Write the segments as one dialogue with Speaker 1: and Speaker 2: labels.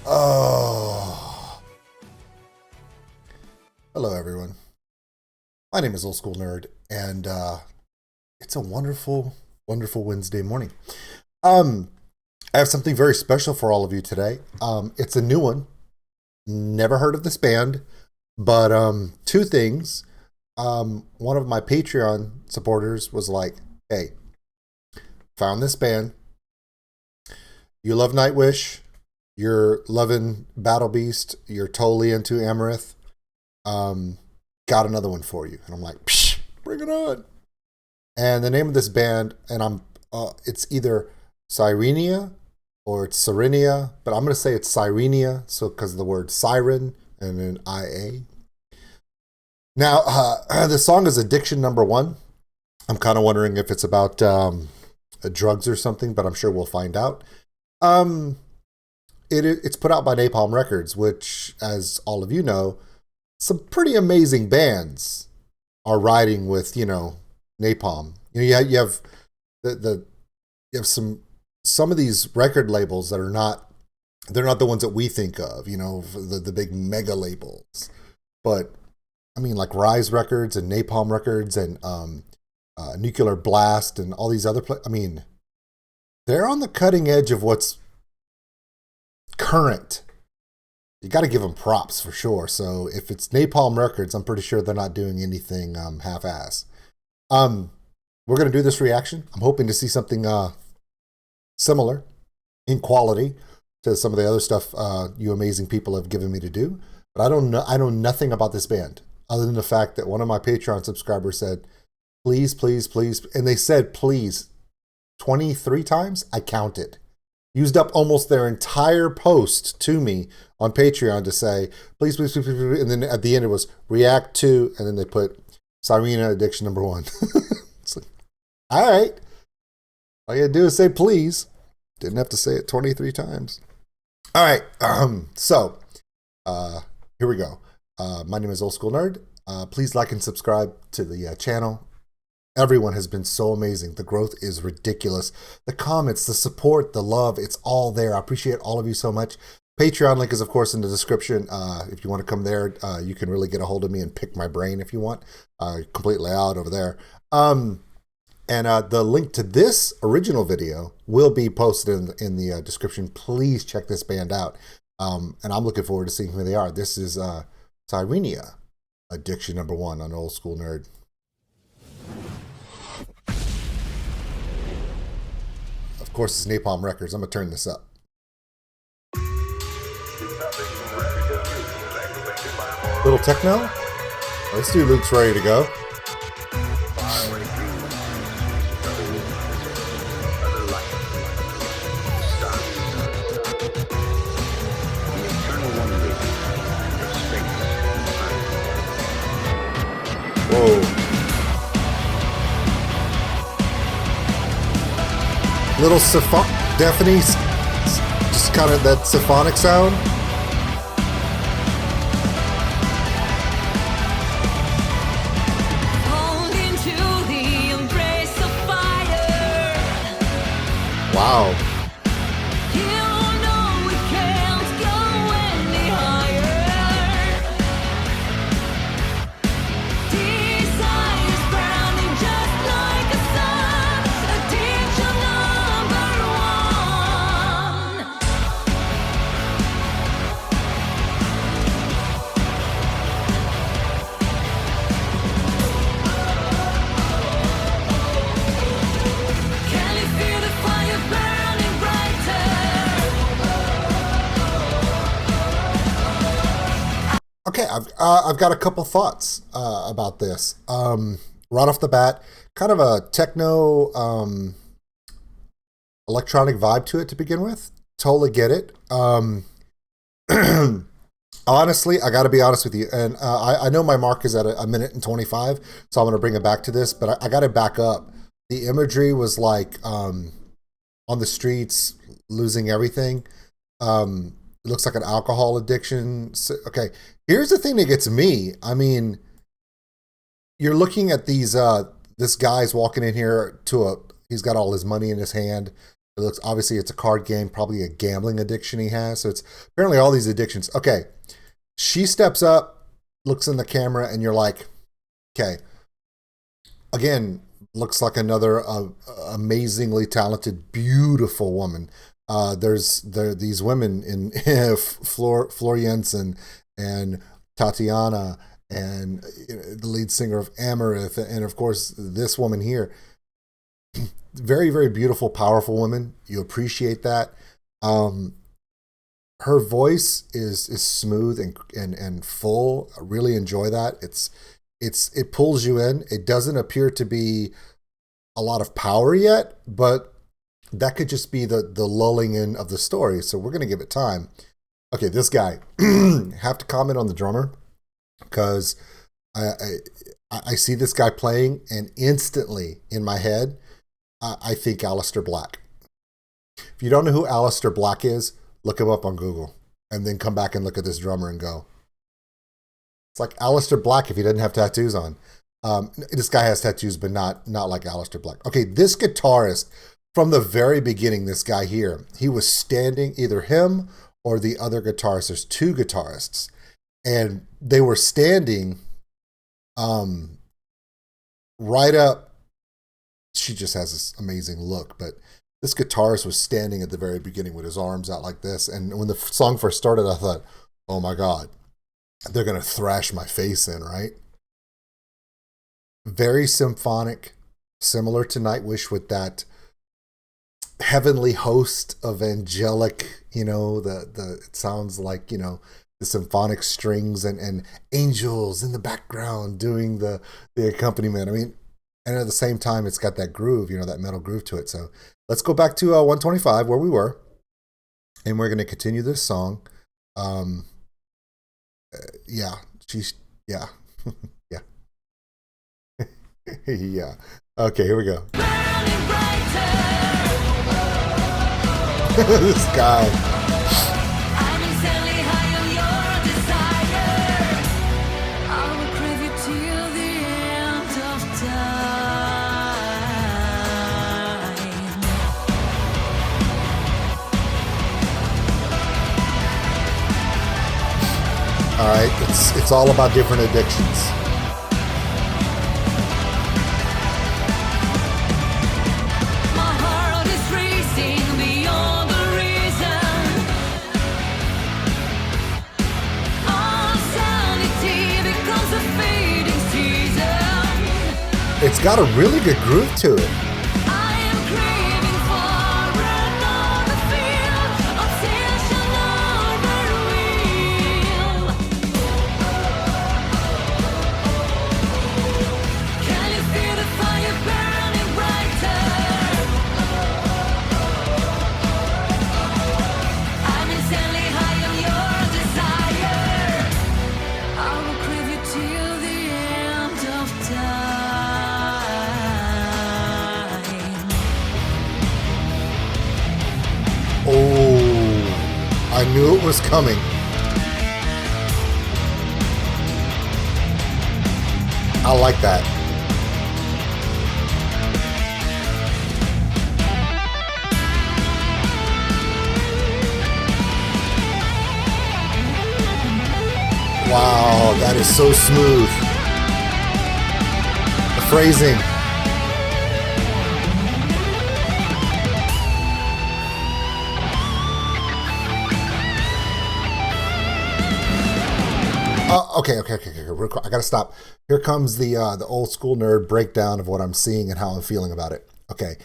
Speaker 1: Oh. Hello, everyone. My name is Old School Nerd, and it's a wonderful, wonderful Wednesday morning. I have something very special for all of you today. It's a new one. Never heard of this band, but two things. One of my Patreon supporters was like, "Hey, found this band. You love Nightwish. You're loving Battle Beast. You're totally into Amarith. Got another one for you." And I'm like, Psh, bring it on. And the name of this band, and it's either Sirenia or it's Sirenia, but I'm going to say it's Sirenia, so because of the word siren and then IA. Now, the song is Addiction Number One. I'm kind of wondering if it's about drugs or something, but I'm sure we'll find out. It's put out by Napalm Records, which, as all of you know, some pretty amazing bands are riding with, Napalm. You have some of these record labels that they're not the ones that we think of, the big mega labels. But I mean, like Rise Records and Napalm Records and Nuclear Blast and all these other I mean, they're on the cutting edge of what's current. You got to give them props for sure. So if it's Napalm Records, I'm pretty sure they're not doing anything half-ass. We're going to do this reaction. I'm hoping to see something similar in quality to some of the other stuff you amazing people have given me to do. But I know nothing about this band other than the fact that one of my Patreon subscribers said, please, please, please. And they said, please, 23 times. I counted. Used up almost their entire post to me on Patreon to say, please, please, please, please, please. And then at the end it was react to, and then they put Sirenia Addiction Number One. It's like, all right. All you gotta do is say please. Didn't have to say it 23 times. All right. So here we go. My name is Old School Nerd. Please like and subscribe to the channel. Everyone has been so amazing. The growth is ridiculous. The comments, the support, the love, it's all there. I appreciate all of you so much. Patreon link is, of course, in the description. If you want to come there, you can really get a hold of me and pick my brain if you want. Completely out over there. And the link to this original video will be posted in the description. Please check this band out. And I'm looking forward to seeing who they are. This is Sirenia, Addiction Number One on Old School Nerd. Of course, it's Napalm Records. I'm going to turn this up. Little techno? This dude looks ready to go. Whoa. Little deafening, just kind of that symphonic sound. Wow. Okay, I've got a couple thoughts about this. Right off the bat, kind of a techno electronic vibe to it to begin with. Totally get it. Honestly, I got to be honest with you, and I know my mark is at a minute and 25, so I'm going to bring it back to this, but I got to back up. The imagery was like on the streets, losing everything. It looks like an alcohol addiction. So, okay, here's the thing that gets me. I mean, you're looking at these this guy's walking in here he's got all his money in his hand. It It looks, obviously it's a card game, probably a gambling addiction he has. So it's apparently all these addictions. Okay. She steps up, looks in the camera, and you're like, okay. Again, looks like another amazingly talented, beautiful woman. There's these women in Florence and Tatiana and the lead singer of Amaranth, and of course this woman here. Very, very beautiful, powerful woman. You appreciate that. Her voice is smooth and full. I really enjoy that. It pulls you in. It doesn't appear to be a lot of power yet, but that could just be the lulling in of the story. So we're gonna give it time. Okay, this guy. Have to comment on the drummer because I see this guy playing, and instantly in my head, I think Aleister Black. If you don't know who Aleister Black is, look him up on Google, and then come back and look at this drummer and go, it's like Aleister Black if he didn't have tattoos on. This guy has tattoos, but not like Aleister Black. Okay, this guitarist, from the very beginning, this guy here, he was standing, either him or the other guitarist. There's two guitarists, and they were standing right up. She just has this amazing look, but this guitarist was standing at the very beginning with his arms out like this. And when the song first started, I thought, oh my God, they're going to thrash my face in, right? Very symphonic, similar to Nightwish with that heavenly host of angelic, it sounds like, the symphonic strings and angels in the background doing the accompaniment. I mean, and at the same time, it's got that groove, that metal groove to it. So let's go back to 125 where we were, and we're going to continue this song. Yeah. Yeah. Yeah. Okay, here we go. This guy. All right, it's all about different addictions.
Speaker 2: My heart is racing beyond the reason. All sanity becomes a fading season.
Speaker 1: It's got a really good groove to it. I knew it was coming. I like that. Wow, that is so smooth. The phrasing. Okay. I gotta stop. Here comes the old school nerd breakdown of what I'm seeing and how I'm feeling about it. Okay,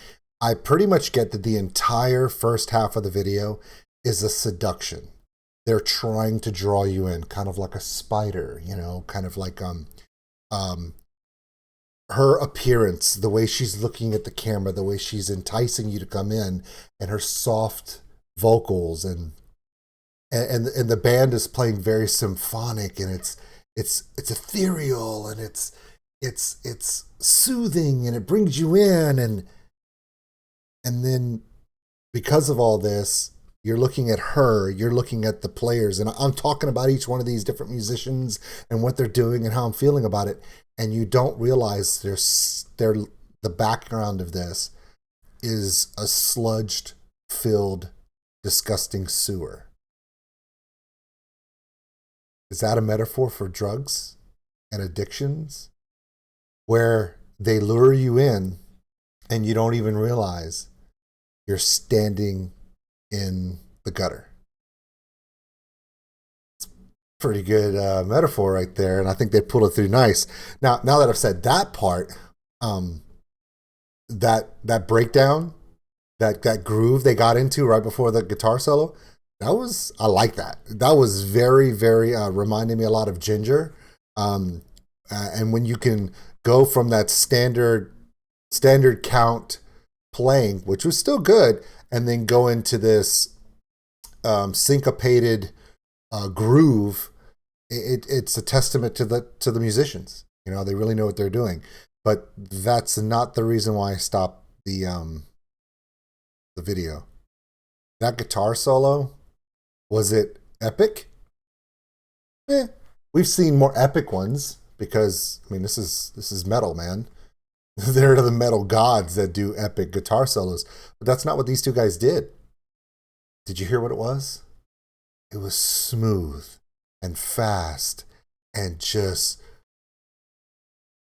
Speaker 1: I pretty much get that the entire first half of the video is a seduction. They're trying to draw you in, kind of like a spider, kind of like her appearance, the way she's looking at the camera, the way she's enticing you to come in, and her soft vocals and the band is playing very symphonic, and it's ethereal, and it's soothing, and it brings you in, and then because of all this, you're looking at her, you're looking at the players, and I'm talking about each one of these different musicians and what they're doing and how I'm feeling about it, and you don't realize the background of this is a sludged filled, disgusting sewer. Is that a metaphor for drugs and addictions? Where they lure you in and you don't even realize you're standing in the gutter. Pretty good metaphor right there, and I think they pulled it through nice. Now that I've said that part, that breakdown, that groove they got into right before the guitar solo, I like that. That was very very reminding me a lot of Ginger, and when you can go from that standard count playing, which was still good, and then go into this syncopated groove, it's a testament to the musicians. You know, they really know what they're doing. But that's not the reason why I stopped the video. That guitar solo, was it epic? We've seen more epic ones because I mean this is metal, man. They're the metal gods that do epic guitar solos, but that's not what these two guys did. Did you hear what it was? It was smooth and fast and just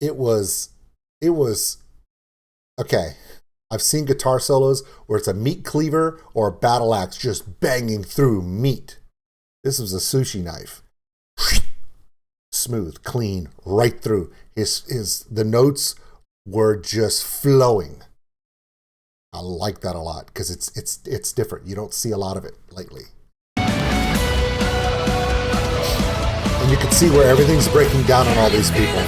Speaker 1: it was okay. I've seen guitar solos where it's a meat cleaver or a battle axe just banging through meat. This was a sushi knife. Smooth, clean, right through. The notes were just flowing. I like that a lot because it's different. You don't see a lot of it lately. And you can see where everything's breaking down on all these people.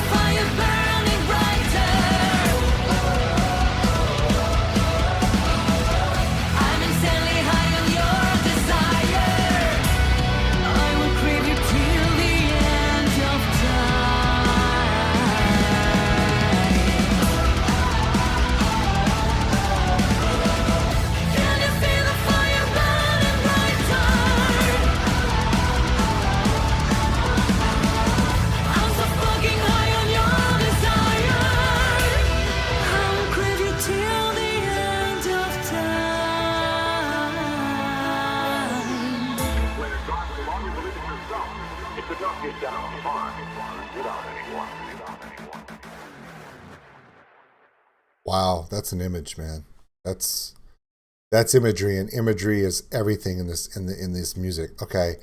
Speaker 1: Wow, that's an image, man. That's imagery, and imagery is everything in this music. Okay.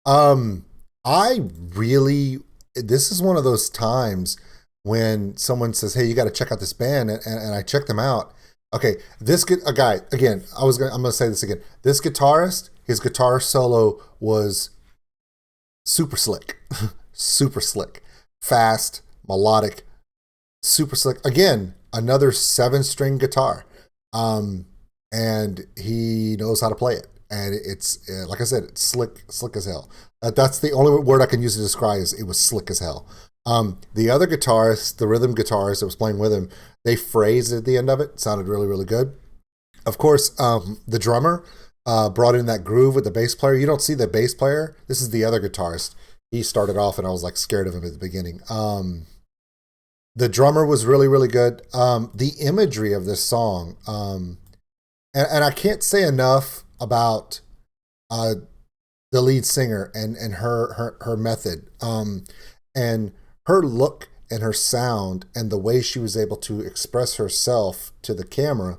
Speaker 1: I really, this is one of those times when someone says, "Hey, you got to check out this band," and I check them out. Okay, a guy again. I'm gonna say this again. This guitarist, his guitar solo was super slick, super slick, fast, melodic, super slick. Again, another 7-string guitar, and he knows how to play it. And it's like I said, it's slick as hell. That's the only word I can use to describe it was slick as hell. The other guitarist, the rhythm guitarist that was playing with him, they phrased at the end of it. It sounded really, really good. Of course, the drummer brought in that groove with the bass player. You don't see the bass player. This is the other guitarist. He started off, and I was like scared of him at the beginning. The drummer was really, really good. The imagery of this song, and I can't say enough about the lead singer and her method, and her look and her sound and the way she was able to express herself to the camera.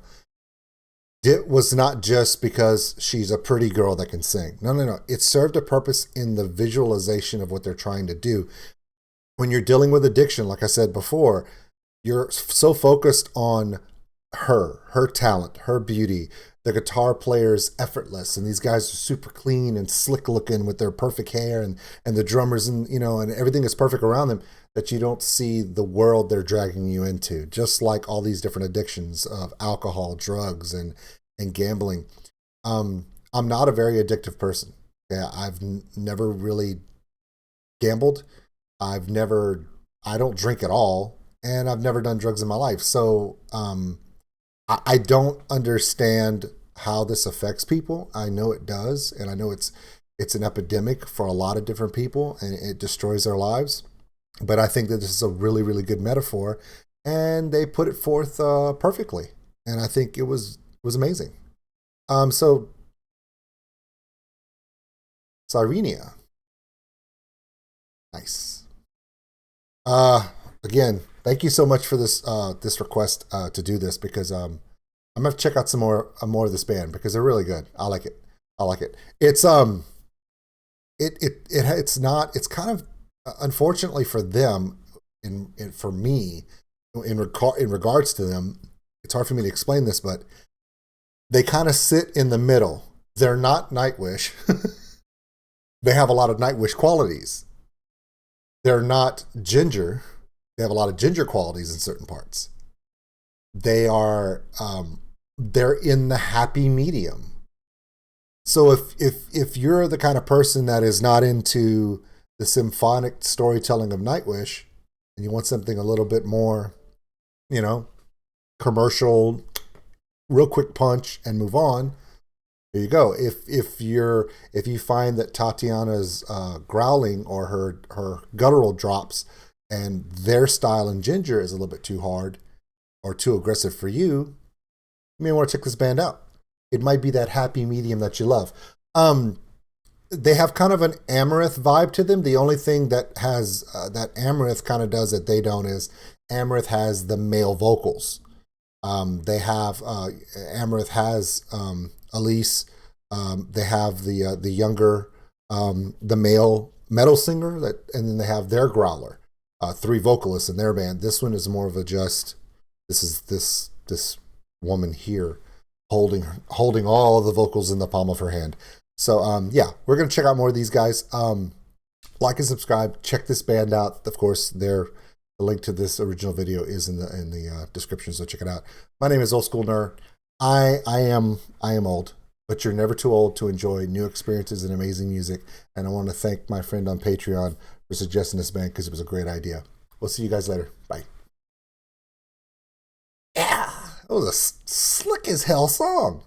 Speaker 1: It was not just because she's a pretty girl that can sing. No. It served a purpose in the visualization of what they're trying to do. When you're dealing with addiction, like I said before, you're so focused on her talent, her beauty. The guitar player's effortless, and these guys are super clean and slick looking with their perfect hair, and the drummers, and and everything is perfect around them, that you don't see the world they're dragging you into. Just like all these different addictions of alcohol, drugs, and gambling. I'm not a very addictive person. Yeah, I've never really gambled. I don't drink at all, and I've never done drugs in my life. So I don't understand how this affects people. I know it does, and I know it's an epidemic for a lot of different people, and it destroys their lives. But I think that this is a really, really good metaphor, and they put it forth perfectly. And I think it was amazing. So Sirenia, nice. Uh, Again, thank you so much for this request to do this because I'm gonna check out some more of this band because they're really good. I like it. I like it. It's not. It's kind of unfortunately for them, for me, in regards to them, it's hard for me to explain this, but they kind of sit in the middle. They're not Nightwish. They have a lot of Nightwish qualities. They're not Ginger. They have a lot of Ginger qualities in certain parts. They are they're in the happy medium. So if you're the kind of person that is not into the symphonic storytelling of Nightwish and you want something a little bit more, you know, commercial, real quick punch and move on, there you go. If you find that Tatiana's growling or her guttural drops and their style in Ginger is a little bit too hard or too aggressive for you, you may want to check this band out. It might be that happy medium that you love. They have kind of an Amaranth vibe to them. The only thing that has that Amaranth kind of does that they don't is Amaranth has the male vocals. They have Amaranth has Elise. They have the younger the male metal singer that, and then they have their growler. Three vocalists in their band. This one is more of a just. This is this woman here holding all the vocals in the palm of her hand. So yeah, we're gonna check out more of these guys. Like and subscribe. Check this band out. Of course, the link to this original video is in the description, so check it out. My name is Old School Nerd. I am old, but you're never too old to enjoy new experiences and amazing music. And I want to thank my friend on Patreon for suggesting this band because it was a great idea. We'll see you guys later. Bye. Yeah, that was a slick as hell song.